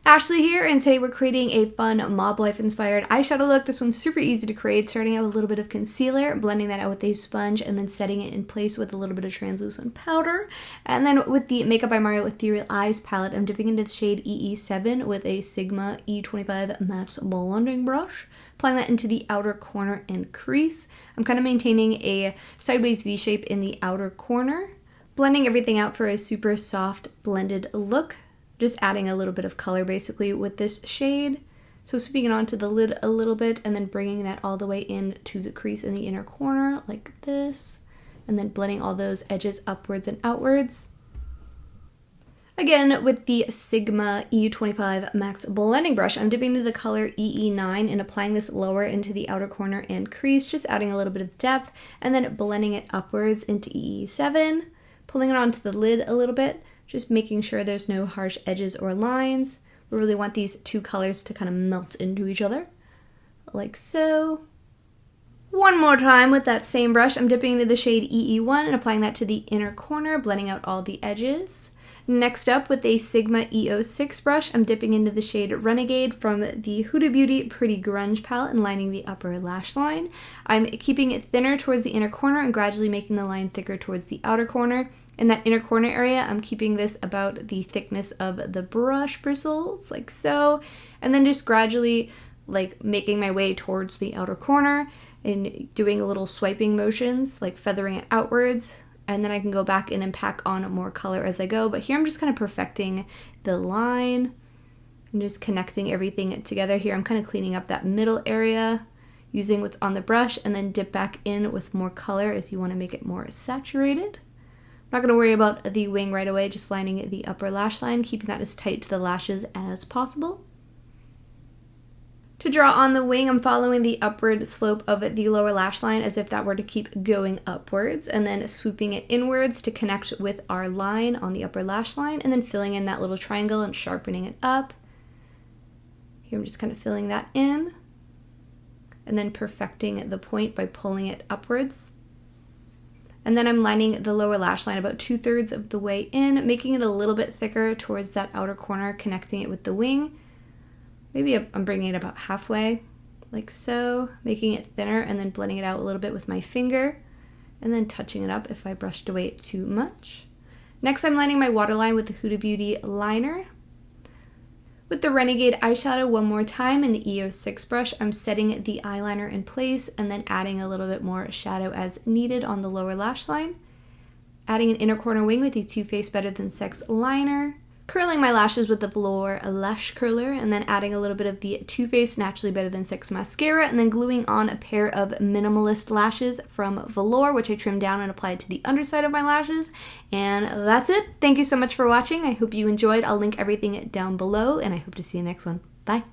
Ashley here, and today we're creating a fun mob life inspired eyeshadow look. This one's super easy to create, starting out with a little bit of concealer, blending that out with a sponge, and then setting it in place with a little bit of translucent powder. And then with the Makeup by Mario Ethereal Eyes palette, I'm dipping into the shade EE7 with a Sigma E25 Max Blending Brush, applying that into the outer corner and crease. I'm kind of maintaining a sideways V shape in the outer corner, blending everything out for a super soft blended look. Just adding a little bit of color basically with this shade. So sweeping it onto the lid a little bit and then bringing that all the way in to the crease in the inner corner like this. And then blending all those edges upwards and outwards. Again, with the Sigma E25 Max Blending Brush, I'm dipping into the color EE9 and applying this lower into the outer corner and crease, just adding a little bit of depth and then blending it upwards into EE7, pulling it onto the lid a little bit, just making sure there's no harsh edges or lines. We really want these two colors to kind of melt into each other, like so. One more time with that same brush, I'm dipping into the shade EE1 and applying that to the inner corner, blending out all the edges. Next up, with a Sigma E06 brush, I'm dipping into the shade Renegade from the Huda Beauty Pretty Grunge palette and lining the upper lash line. I'm keeping it thinner towards the inner corner and gradually making the line thicker towards the outer corner. In that inner corner area, I'm keeping this about the thickness of the brush bristles, like so, and then just gradually like making my way towards the outer corner and doing little swiping motions, like feathering it outwards, and then I can go back in and pack on more color as I go. But here I'm just kind of perfecting the line and just connecting everything together. Here I'm kind of cleaning up that middle area, using what's on the brush, and then dip back in with more color as you want to make it more saturated. I'm not going to worry about the wing right away, just lining the upper lash line, keeping that as tight to the lashes as possible. To draw on the wing, I'm following the upward slope of the lower lash line as if that were to keep going upwards, and then swooping it inwards to connect with our line on the upper lash line, and then filling in that little triangle and sharpening it up. Here I'm just kind of filling that in, and then perfecting the point by pulling it upwards. And then I'm lining the lower lash line about 2/3 of the way in, making it a little bit thicker towards that outer corner, connecting it with the wing. Maybe I'm bringing it about halfway, like so, making it thinner and then blending it out a little bit with my finger, and then touching it up if I brushed away too much. Next, I'm lining my waterline with the Huda Beauty liner. With the Renegade eyeshadow one more time in the E06 brush, I'm setting the eyeliner in place and then adding a little bit more shadow as needed on the lower lash line. Adding an inner corner wing with the Too Faced Better Than Sex liner. Curling my lashes with the Velour lash curler, and then adding a little bit of the Too Faced Naturally Better Than Sex mascara, and then gluing on a pair of Minimalist lashes from Velour, which I trimmed down and applied to the underside of my lashes. And that's it. Thank you so much for watching. I hope you enjoyed. I'll link everything down below, and I hope to see you next one. Bye.